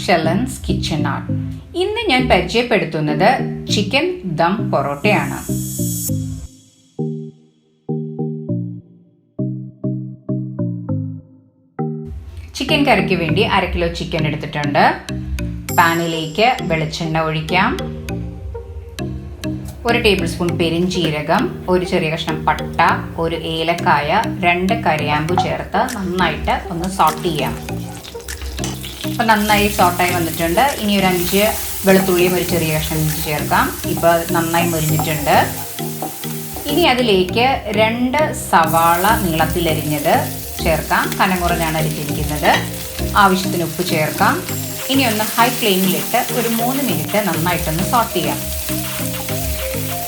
ഷെലൻസ് kitchen art. ഇന്ന് ഞാൻ പരിചയപ്പെടുത്തുന്നത് ചിക്കൻ ദം പൊറോട്ടയാണ്. ചിക്കൻ കറിക്ക് വേണ്ടി 1/2 കിലോ ചിക്കൻ എടുത്തിട്ടുണ്ട്. പാനിലേക്ക് വെളിച്ചെണ്ണ ഒഴിക്കാം. 1 ടേബിൾ സ്പൂൺ പെരിഞ്ജീരകം, 1 ചെറിയ കഷ്ണം പട്ട, 1 ഏലക്കായ, 2 കറിയാമ്പു ചേർത്ത് നന്നായിട്ട് ഒന്ന് സോട്ട് ചെയ്യാം. അപ്പോൾ നന്നായി സോട്ടായി വന്നിട്ടുണ്ട്. ഇനി ഒരു 5 വെളുത്തുള്ളിയും 1 ചെറിയ കഷ്ണം ഇഞ്ചി ചേർക്കാം. ഇപ്പോൾ നന്നായി മുരിഞ്ഞിട്ടുണ്ട്. ഇനി അതിലേക്ക് 2 സവാള നീളത്തിലരിഞ്ഞത് ചേർക്കാം. കനം കുറഞ്ഞാണ് അരിഞ്ഞിരിക്കുന്നത്. ആവശ്യത്തിന് ഉപ്പ് ചേർക്കാം. ഇനി ഒന്ന് ഹൈ ഫ്ലെയിമിലിട്ട് ഒരു 3 മിനിറ്റ് നന്നായിട്ടൊന്ന് സോട്ട് ചെയ്യാം.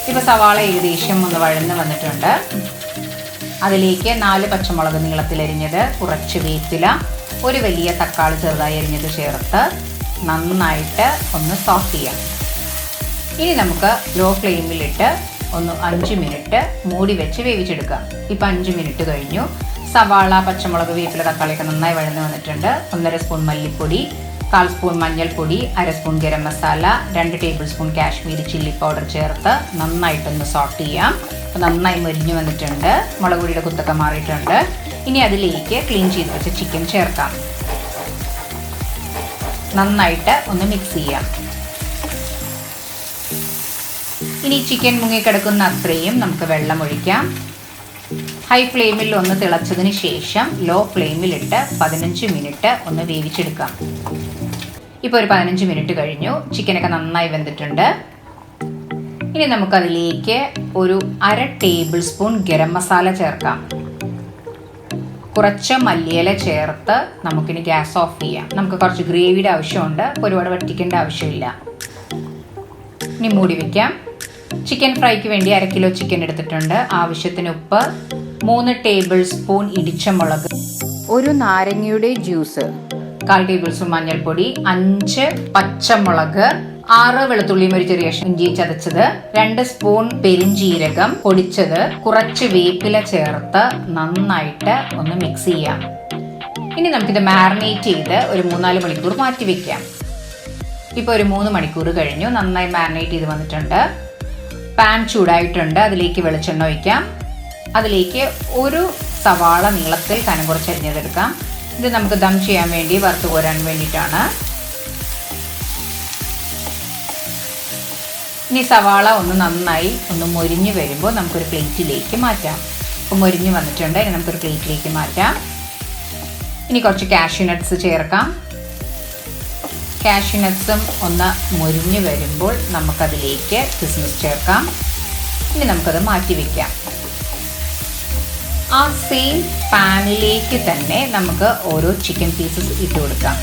ഇപ്പോൾ സവാള ഏകദേശം ഒന്ന് വഴന്ന് വന്നിട്ടുണ്ട്. അതിലേക്ക് 4 പച്ചമുളക് നീളത്തിലരിഞ്ഞത്, കുറച്ച് വേപ്പില, 1 വലിയ തക്കാളി ചെറുതായി അരിഞ്ഞത് ചേർത്ത് നന്നായിട്ട് ഒന്ന് സോട്ട് ചെയ്യാം. ഇനി നമുക്ക് ലോ ഫ്ലെയിമിലിട്ട് ഒന്ന് 5 മിനിറ്റ് മൂടി വെച്ച് വേവിച്ചെടുക്കാം. ഇപ്പോൾ 5 മിനിറ്റ് കഴിഞ്ഞു. സവാള, പച്ചമുളക്, വേപ്പില, തക്കാളിയൊക്കെ നന്നായി വഴന്ന് വന്നിട്ടുണ്ട്. 1.5 സ്പൂൺ മല്ലിപ്പൊടി, 1/4 സ്പൂൺ മഞ്ഞൾപ്പൊടി, 1/2 spoon garam masala, 2 table spoon Kashmiri chilli powder ചേർത്ത് നന്നായിട്ടൊന്ന് സോട്ട് ചെയ്യാം. അപ്പോൾ നന്നായി മുരിഞ്ഞു വന്നിട്ടുണ്ട്. മുളക് പൊടിയുടെ കുത്തൊക്കെ മാറിയിട്ടുണ്ട്. ഇനി അതിലേക്ക് ക്ലീൻ ചെയ്ത് വെച്ച ചിക്കൻ ചേർക്കാം. നന്നായിട്ട് ഒന്ന് മിക്സ് ചെയ്യാം. ഇനി ചിക്കൻ മുങ്ങിക്കിടക്കുന്ന അത്രയും നമുക്ക് വെള്ളം ഒഴിക്കാം. ഹൈ ഫ്ലെയിമിൽ ഒന്ന് തിളച്ചതിന് ശേഷം ലോ ഫ്ലെയിമിലിട്ട് 15 മിനിറ്റ് ഒന്ന് വേവിച്ചെടുക്കാം. ഇപ്പോൾ ഒരു 15 മിനിറ്റ് കഴിഞ്ഞു. ചിക്കനൊക്കെ നന്നായി വെന്തിട്ടുണ്ട്. ഇനി നമുക്കതിലേക്ക് ഒരു 1/2 ടേബിൾ സ്പൂൺ ഗരം മസാല ചേർക്കാം. കുറച്ച് മല്ലിയില ചേർത്ത് നമുക്കിനി ഗ്യാസ് ഓഫ് ചെയ്യാം. നമുക്ക് കുറച്ച് ഗ്രേവിയുടെ ആവശ്യമുണ്ട്. ഒരുപാട് വറ്റിക്കേണ്ട ആവശ്യമില്ല. ഇനി മൂടി വയ്ക്കാം. ചിക്കൻ ഫ്രൈക്ക് വേണ്ടി 1/2 കിലോ ചിക്കൻ എടുത്തിട്ടുണ്ട്. ആവശ്യത്തിന് ഉപ്പ്, 3 ടേബിൾ സ്പൂൺ ഇടിച്ച മുളക്, 1 നാരങ്ങയുടെ ജ്യൂസ്, 1/4 ടേബിൾ സ്പൂൺ മഞ്ഞൾപ്പൊടി, 5 പച്ചമുളക്, 6 വെളുത്തുള്ളിയും 1 ചെറിയ ഇഞ്ചി ചതച്ചത്, 2 സ്പൂൺ പെരിഞ്ജീരകം പൊടിച്ചത്, കുറച്ച് വേപ്പില ചേർത്ത് നന്നായിട്ട് ഒന്ന് മിക്സ് ചെയ്യാം. ഇനി നമുക്കിത് മാരിനേറ്റ് ചെയ്ത് ഒരു 3-4 മണിക്കൂർ മാറ്റി വെക്കാം. ഇപ്പോൾ ഒരു 3 മണിക്കൂർ കഴിഞ്ഞു. നന്നായി മാരിനേറ്റ് ചെയ്ത് വന്നിട്ടുണ്ട്. പാൻ ചൂടായിട്ടുണ്ട്. അതിലേക്ക് വെളിച്ചെണ്ണ ഒഴിക്കാം. അതിലേക്ക് 1 സവാള നീളത്തിൽ കനം കുറച്ച് അരിഞ്ഞതെടുക്കാം. ഇത് നമുക്ക് ദം ചെയ്യാൻ വേണ്ടി വറുത്ത് കോരാൻ വേണ്ടിയിട്ടാണ്. ഇനി സവാള ഒന്ന് നന്നായി ഒന്ന് മൊരിഞ്ഞ് വരുമ്പോൾ നമുക്കൊരു പ്ലേറ്റിലേക്ക് മാറ്റാം. ഇപ്പോൾ മൊരിഞ്ഞ് വന്നിട്ടുണ്ട്. ഇനി നമുക്കൊരു പ്ലേറ്റിലേക്ക് മാറ്റാം. ഇനി കുറച്ച് കാഷ്യൂ നട്ട്സ് ചേർക്കാം. കാഷ്യൂ നട്ട്സും ഒന്ന് മൊരിഞ്ഞ് വരുമ്പോൾ നമുക്കതിലേക്ക് കിസ്മിസ് ചേർക്കാം. ഇനി നമുക്കത് മാറ്റി വയ്ക്കാം. ആ സെയിം പാനിലേക്ക് തന്നെ നമുക്ക് ഓരോ ചിക്കൻ പീസസ് ഇട്ട് കൊടുക്കാം.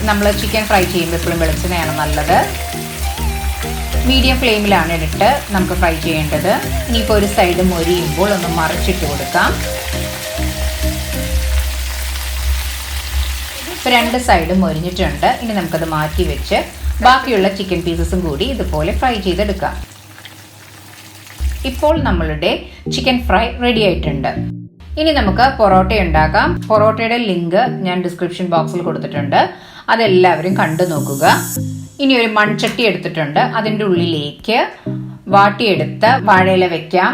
നമ്മൾ ചിക്കൻ ഫ്രൈ ചെയ്യുമ്പോൾ എപ്പോഴും വെളിച്ചെണ്ണയാണ് നല്ലത്. മീഡിയം ഫ്ലെയിമിലാണ് ഇട്ട് നമുക്ക് ഫ്രൈ ചെയ്യേണ്ടത്. ഇനിയിപ്പോൾ ഒരു സൈഡ് മൊരിയുമ്പോൾ ഒന്ന് മറിച്ചിട്ട് കൊടുക്കാം. ഇപ്പോൾ 2 സൈഡും മൊരിഞ്ഞിട്ടുണ്ട്. ഇനി നമുക്കത് മാറ്റി വെച്ച് ബാക്കിയുള്ള ചിക്കൻ പീസസും കൂടി ഇതുപോലെ ഫ്രൈ ചെയ്തെടുക്കാം. ഇപ്പോൾ നമ്മളുടെ ചിക്കൻ ഫ്രൈ റെഡി ആയിട്ടുണ്ട്. ഇനി നമുക്ക് പൊറോട്ട ഉണ്ടാക്കാം. പൊറോട്ടയുടെ ലിങ്ക് ഞാൻ ഡിസ്ക്രിപ്ഷൻ ബോക്സിൽ കൊടുത്തിട്ടുണ്ട്. അതെല്ലാവരും കണ്ടു നോക്കുക. ഇനി ഒരു മൺചട്ടി എടുത്തിട്ടുണ്ട്. അതിൻ്റെ ഉള്ളിലേക്ക് വാട്ടിയെടുത്ത വാഴയില വെക്കാം.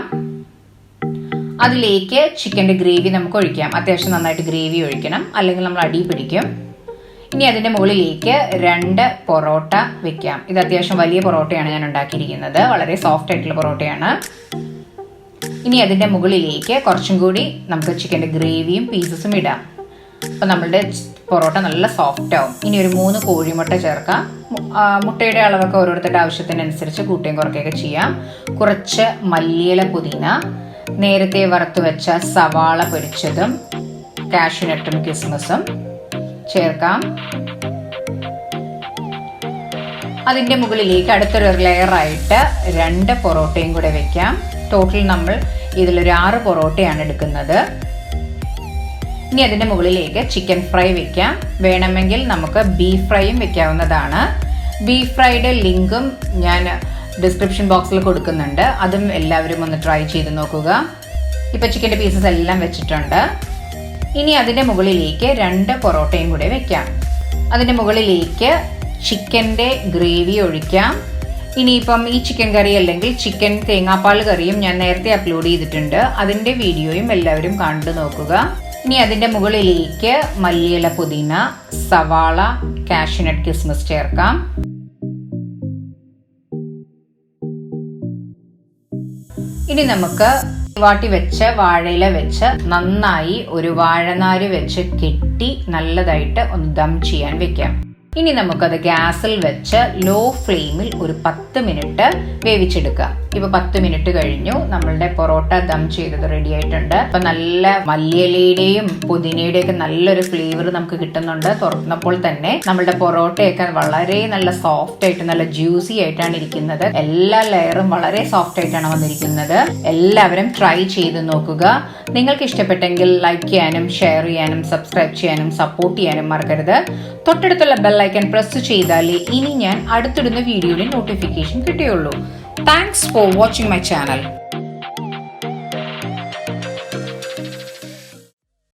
അതിലേക്ക് ചിക്കൻ്റെ ഗ്രേവി നമുക്ക് ഒഴിക്കാം. അത്യാവശ്യം നന്നായിട്ട് ഗ്രേവി ഒഴിക്കണം, അല്ലെങ്കിൽ നമ്മൾ അടി പിടിക്കും. ഇനി അതിൻ്റെ മുകളിലേക്ക് 2 പൊറോട്ട വെക്കാം. ഇത് അത്യാവശ്യം വലിയ പൊറോട്ടയാണ് ഞാൻ ഉണ്ടാക്കിയിരിക്കുന്നത്. വളരെ സോഫ്റ്റ് ആയിട്ടുള്ള പൊറോട്ടയാണ്. ഇനി അതിൻ്റെ മുകളിലേക്ക് കുറച്ചും കൂടി നമുക്ക് ചിക്കൻ്റെ ഗ്രേവിയും പീസസും ഇടാം. അപ്പോൾ നമ്മളുടെ പൊറോട്ട നല്ല സോഫ്റ്റ് ആവും. ഇനി ഒരു 3 കോഴിമുട്ട ചേർക്കാം. മുട്ടയുടെ അളവൊക്കെ ഓരോരുത്തരുടെ ആവശ്യത്തിനനുസരിച്ച് കൂട്ടുകയും കുറയ്ക്കുകയൊക്കെ ചെയ്യാം. കുറച്ച് മല്ലിയില, പുതിന, നേരത്തെ വറുത്ത് വെച്ച സവാള പൊരിച്ചതും കാഷ്യൂ നട്ടും കിസ്മസും ചേർക്കാം. അതിൻ്റെ മുകളിലേക്ക് അടുത്തൊരു ലെയറായിട്ട് 2 പൊറോട്ടയും കൂടെ വെക്കാം. ടോട്ടൽ നമ്മൾ ഇതിലൊരു 6 പൊറോട്ടയാണ് എടുക്കുന്നത്. ഇനി അതിൻ്റെ മുകളിലേക്ക് ചിക്കൻ ഫ്രൈ വെക്കാം. വേണമെങ്കിൽ നമുക്ക് ബീഫ് ഫ്രൈയും വെക്കാവുന്നതാണ്. ബീഫ് ഫ്രൈയുടെ ലിങ്കും ഞാൻ ഡിസ്ക്രിപ്ഷൻ ബോക്സിൽ കൊടുക്കുന്നുണ്ട്. അതും എല്ലാവരും ഒന്ന് ട്രൈ ചെയ്ത് നോക്കുക. ഇപ്പോൾ ചിക്കൻ്റെ പീസസ് എല്ലാം വെച്ചിട്ടുണ്ട്. ഇനി അതിൻ്റെ മുകളിലേക്ക് 2 പൊറോട്ടയും കൂടെ വെക്കാം. അതിൻ്റെ മുകളിലേക്ക് ചിക്കൻ്റെ ഗ്രേവി ഒഴിക്കാം. ഇനിയിപ്പം ഈ ചിക്കൻ കറി അല്ലെങ്കിൽ ചിക്കൻ തേങ്ങാപ്പാൽ കറിയും ഞാൻ നേരത്തെ അപ്ലോഡ് ചെയ്തിട്ടുണ്ട്. അതിൻ്റെ വീഡിയോയും എല്ലാവരും കണ്ടു നോക്കുക. ഇനി അതിൻ്റെ മുകളിലേക്ക് മല്ലിയില, പുതിന, സവാള, കാഷ്യൂനട്ട്, കിസ്മിസ് ചേർക്കാം. ഇനി നമുക്ക് വാട്ടി വെച്ച വാഴയില വെച്ച് നന്നായി ഒരു വാഴനാര് വെച്ച് കെട്ടി നല്ലതായിട്ട് ഒന്ന് ദം ചെയ്യാൻ വെക്കാം. ഇനി നമുക്കത് ഗ്യാസിൽ വെച്ച് ലോ ഫ്ലെയിമിൽ ഒരു 10 മിനിറ്റ് വേവിച്ചെടുക്കാം. ഇപ്പൊ 10 മിനിറ്റ് കഴിഞ്ഞു. നമ്മളുടെ പൊറോട്ട ദം ചെയ്തത് റെഡി ആയിട്ടുണ്ട്. അപ്പൊ നല്ല മല്ലിയിലയുടെയും പുതിനയുടെയും ഒക്കെ നല്ലൊരു ഫ്ലേവർ നമുക്ക് കിട്ടുന്നുണ്ട്. തുറന്നപ്പോൾ തന്നെ നമ്മളുടെ പൊറോട്ടയൊക്കെ വളരെ നല്ല സോഫ്റ്റ് ആയിട്ട് നല്ല ജ്യൂസി ആയിട്ടാണ് ഇരിക്കുന്നത്. എല്ലാ ലെയറും വളരെ സോഫ്റ്റ് ആയിട്ടാണ് വന്നിരിക്കുന്നത്. എല്ലാവരും ട്രൈ ചെയ്ത് നോക്കുക. നിങ്ങൾക്ക് ഇഷ്ടപ്പെട്ടെങ്കിൽ ലൈക്ക് ചെയ്യാനും ഷെയർ ചെയ്യാനും സബ്സ്ക്രൈബ് ചെയ്യാനും സപ്പോർട്ട് ചെയ്യാനും മറക്കരുത്. തൊട്ടടുത്തുള്ള ബെൽ ഐക്കൺ പ്രസ് ചെയ്താലേ ഇനി ഞാൻ അടുത്തിടുന്ന വീഡിയോയുടെ നോട്ടിഫിക്കേഷൻ കിട്ടുകയുള്ളൂ. Thanks for watching my channel.